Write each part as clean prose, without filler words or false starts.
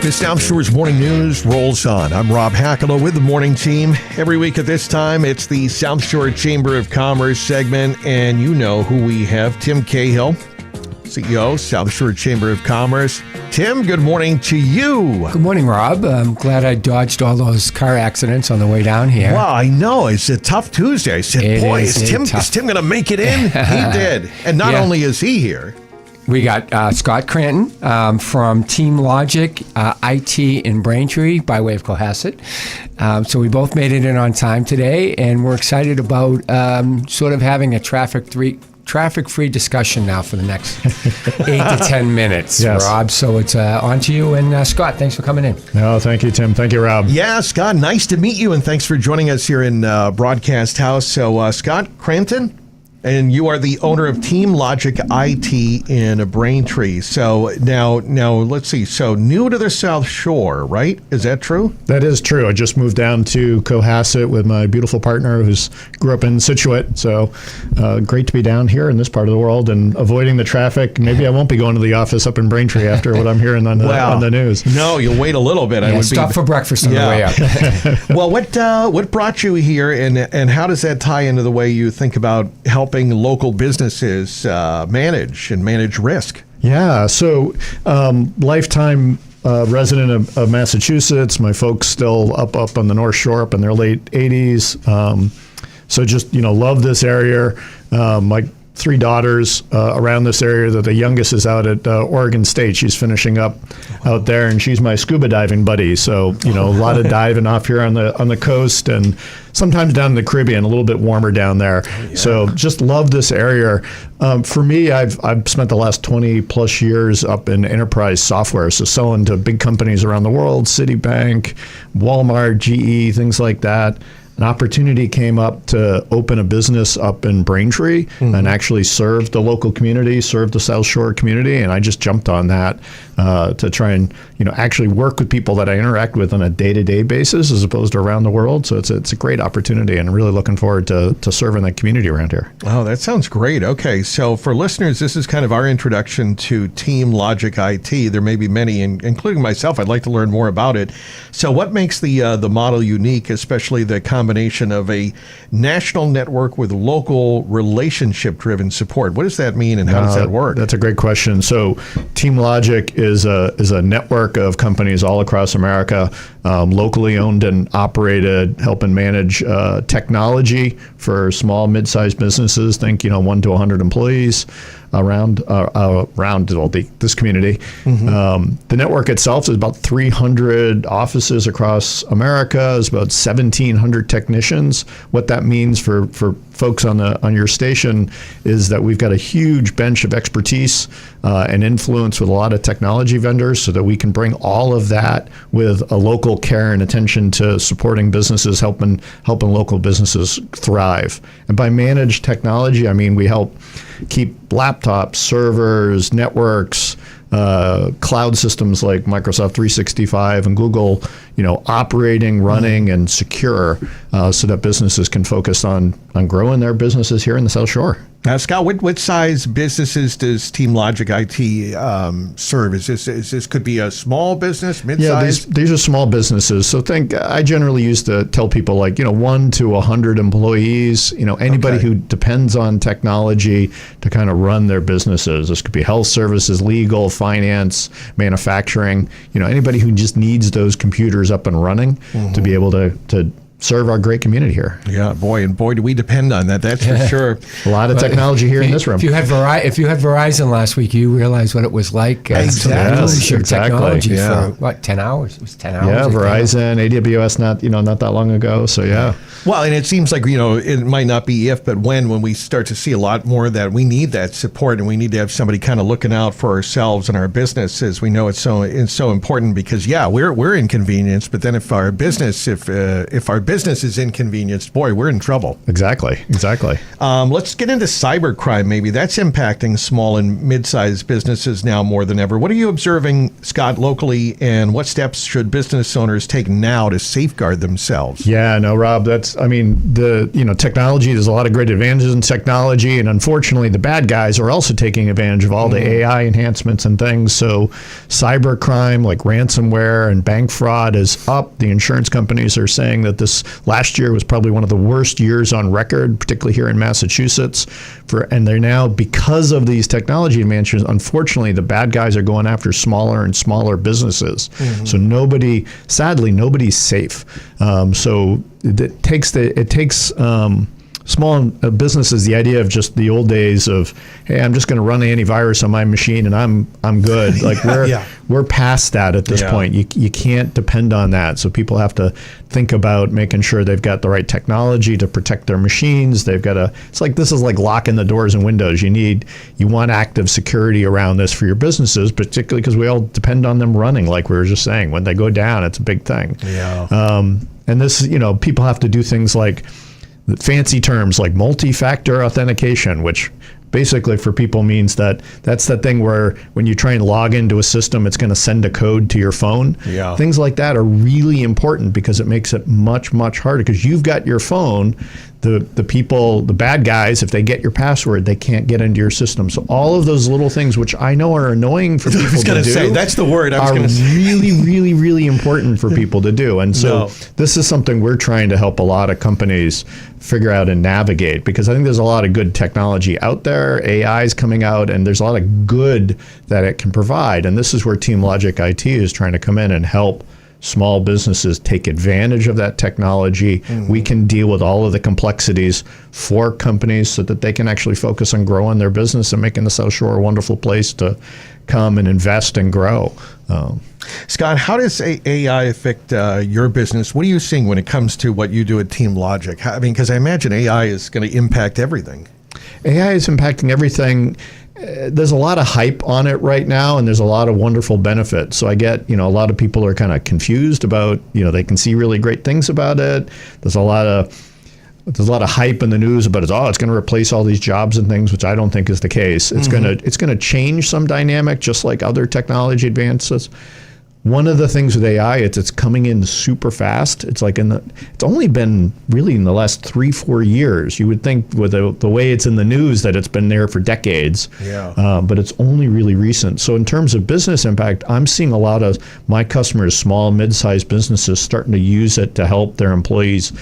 The South Shore's Morning News rolls on. I'm Rob Hakala with the morning team. Every week at this time, it's the South Shore Chamber of Commerce segment, and you know who we have. Tim Cahill, CEO, South Shore Chamber of Commerce. Tim, good morning to you. Good morning, Rob. I'm glad I dodged all those car accidents on the way down here. Well, I know. It's a tough Tuesday. I said, is Tim going to make it in? He did. And not only is he here. We got Scott Cranton from TeamLogic IT in Braintree by way of Cohasset. So we both made it in on time today, and we're excited about sort of having a traffic-free discussion now for the next 8 to 10 minutes, yes. Rob. So it's on to you. And Scott, thanks for coming in. No, thank you, Tim. Thank you, Rob. Yeah, Scott, nice to meet you, and thanks for joining us here in Broadcast House. So Scott Cranton, and you are the owner of TeamLogic IT in Braintree. So now let's see. So new to the South Shore, right? Is that true? That is true. I just moved down to Cohasset with my beautiful partner who grew up in Scituate. So great to be down here in this part of the world and avoiding the traffic. Maybe I won't be going to the office up in Braintree after what I'm hearing on the news. No, you'll wait a little bit. Yeah, I would stop for breakfast on the way up. Well, what brought you here, and how does that tie into the way you think about helping local businesses manage risk? Yeah, so lifetime resident of Massachusetts. My folks still up on the North Shore, up in their late 80s. So just love this area. My 3 daughters around this area. That the youngest is out at Oregon State. She's finishing up out there, and she's my scuba diving buddy. So a lot of diving off here on the coast, and sometimes down in the Caribbean, a little bit warmer down there. Yeah. So just love this area. For me, I've spent the last 20 plus years up in enterprise software, so selling to big companies around the world, Citibank, Walmart, GE, things like that. An opportunity came up to open a business up in Braintree and actually serve the local community, serve the South Shore community, and I just jumped on that to try and actually work with people that I interact with on a day-to-day basis as opposed to around the world. So it's a great opportunity, and I'm really looking forward to serving the community around here. Oh, that sounds great. Okay, so for listeners, this is kind of our introduction to TeamLogic IT. There may be many, including myself. I'd like to learn more about it. So what makes the model unique, especially the combination of a national network with local relationship-driven support? What does that mean, and how does that work? That's a great question. So TeamLogic is a network of companies all across America, locally owned and operated, helping manage technology for small, mid-sized businesses. Think 1 to 100 employees around this community. The network itself is about 300 offices across America. There's about 1,700 technicians. What that means for folks on your station is that we've got a huge bench of expertise and influence with a lot of technology vendors, so that we can bring all of that with a local care and attention to supporting businesses, helping local businesses thrive. And by managed technology, I mean we help keep laptops, servers, networks, cloud systems like Microsoft 365 and Google, operating, running, and secure, so that businesses can focus on growing their businesses here in the South Shore. Now, Scott, what size businesses does TeamLogic IT serve? Is this could be a small business, mid-size? Yeah, these are small businesses. So I generally used to tell people 1 to 100 employees. Anybody who depends on technology to kind of run their businesses. This could be health services, legal, finance, manufacturing. Anybody who just needs those computers up and running to be able to serve our great community here. Yeah, boy, do we depend on that. That's for sure. A lot of technology here in this room. If you had Verizon last week, you realize what it was like. Exactly. Technology for 10 hours? It was 10 hours. Yeah, Verizon, AWS, not that long ago. So yeah. Well, and it seems like it might not be if, but when we start to see a lot more of that, we need that support, and we need to have somebody kind of looking out for ourselves and our businesses. We know it's so important because we're inconvenienced, but then if our business business is inconvenienced, boy, we're in trouble. Exactly. Let's get into cybercrime. Maybe that's impacting small and mid-sized businesses now more than ever. What are you observing, Scott, locally, and what steps should business owners take now to safeguard themselves? Yeah, no, Rob, technology, there's a lot of great advantages in technology, and unfortunately the bad guys are also taking advantage of all the AI enhancements and things. So cybercrime like ransomware and bank fraud is up. The insurance companies are saying that this last year was probably one of the worst years on record, particularly here in Massachusetts. And they're now, because of these technology advances, unfortunately the bad guys are going after smaller and smaller businesses. So sadly nobody's safe. So it takes small businesses, the idea of just the old days of, hey, I'm just going to run antivirus on my machine and I'm good. Like we're past that at this point. You can't depend on that. So people have to think about making sure they've got the right technology to protect their machines. This is like locking the doors and windows. You want active security around this for your businesses, particularly because we all depend on them running, like we were just saying. When they go down, it's a big thing. And this, people have to do things like fancy terms like multi-factor authentication, which basically for people means that's the thing where when you try and log into a system, it's going to send a code to your phone. Things like that are really important because it makes it much, much harder because you've got your phone. The people, the bad guys, if they get your password, they can't get into your system. So all of those little things, which I know are annoying for people to do. I was going to say, that's the word I was going to say. Really, really, really important for people to do. And so this is something we're trying to help a lot of companies figure out and navigate, because I think there's a lot of good technology out there. AI is coming out, and there's a lot of good that it can provide. And this is where TeamLogic IT is trying to come in and help small businesses take advantage of that technology. We can deal with all of the complexities for companies so that they can actually focus on growing their business and making the South Shore a wonderful place to come and invest and grow. Scott, how does AI affect your business? What are you seeing when it comes to what you do at TeamLogic? I mean, because I imagine AI is going to impact everything. AI is impacting everything. There's a lot of hype on it right now, and there's a lot of wonderful benefits. So I get, a lot of people are kind of confused about, they can see really great things about it. There's a lot of hype in the news about it's going to replace all these jobs and things, which I don't think is the case. It's going to change some dynamic, just like other technology advances. One of the things with AI, it's coming in super fast. It's like it's only been really in the last 3-4 years. You would think with the way it's in the news that it's been there for decades. But it's only really recent. So in terms of business impact, I'm seeing a lot of my customers, small, mid-sized businesses, starting to use it to help their employees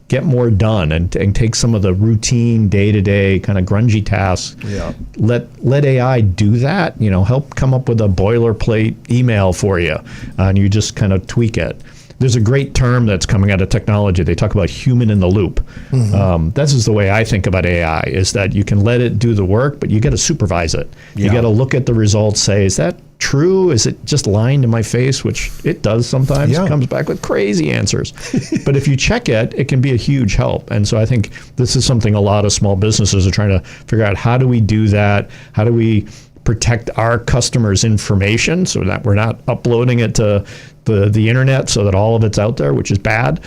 get more done and take some of the routine day-to-day kind of grungy tasks. Let AI do that, help come up with a boilerplate email for you, and you just kind of tweak it. There's a great term that's coming out of technology. They talk about human in the loop. This is the way I think about AI, is that you can let it do the work, but you got to supervise it. You got to look at the results, say, is that true? Is it just lying to my face, which it does sometimes. It comes back with crazy answers. But if you check it, it can be a huge help. And so I think this is something a lot of small businesses are trying to figure out. How do we do that? How do we protect our customers' information so that we're not uploading it to the internet so that all of it's out there, which is bad.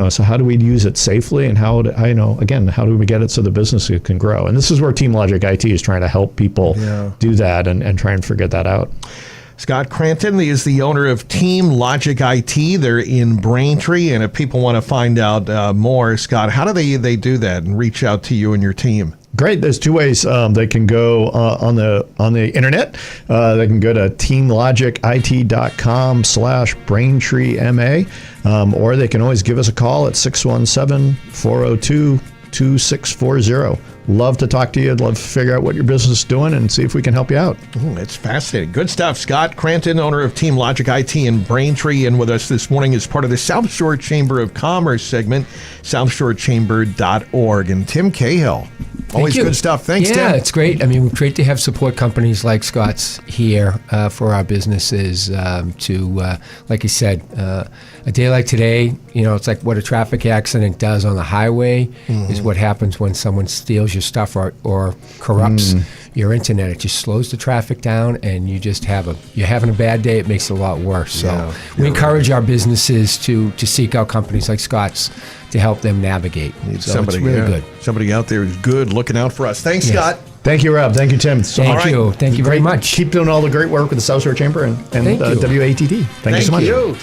So how do we use it safely, and how do we get it so the business can grow? And this is where TeamLogic IT is trying to help people do that and try and figure that out. Scott Cranton is the owner of TeamLogic IT. They're in Braintree, and if people want to find out more, Scott, how do they do that and reach out to you and your team? Great. There's two ways. They can go on the internet. They can go to teamlogicit.com/BraintreeMA, or they can always give us a call at 617-402-2640. Love to talk to you. I'd love to figure out what your business is doing and see if we can help you out. It's fascinating. Good stuff. Scott Cranton, owner of TeamLogic IT in Braintree, and with us this morning as part of the South Shore Chamber of Commerce segment, southshorechamber.org. And Tim Cahill. Always good stuff. Thanks, Tim. Yeah, it's great. I mean, it's great to have support companies like Scott's here for our businesses to, like you said, a day like today, it's like what a traffic accident does on the highway is what happens when someone steals your stuff or corrupts your internet. It just slows the traffic down, and you're having a bad day. It makes it a lot worse. So Yeah, we encourage our businesses to seek out companies like Scott's to help them navigate. So it's really good. Somebody out there is good, looking out for us. Thanks, Yes. Scott. Thank you, Rob. Thank you, Tim. So Thank much. you. Thank you very Great. much. Keep doing all the great work with the South Shore Chamber and Thank you. WATD. Thank you so much. You.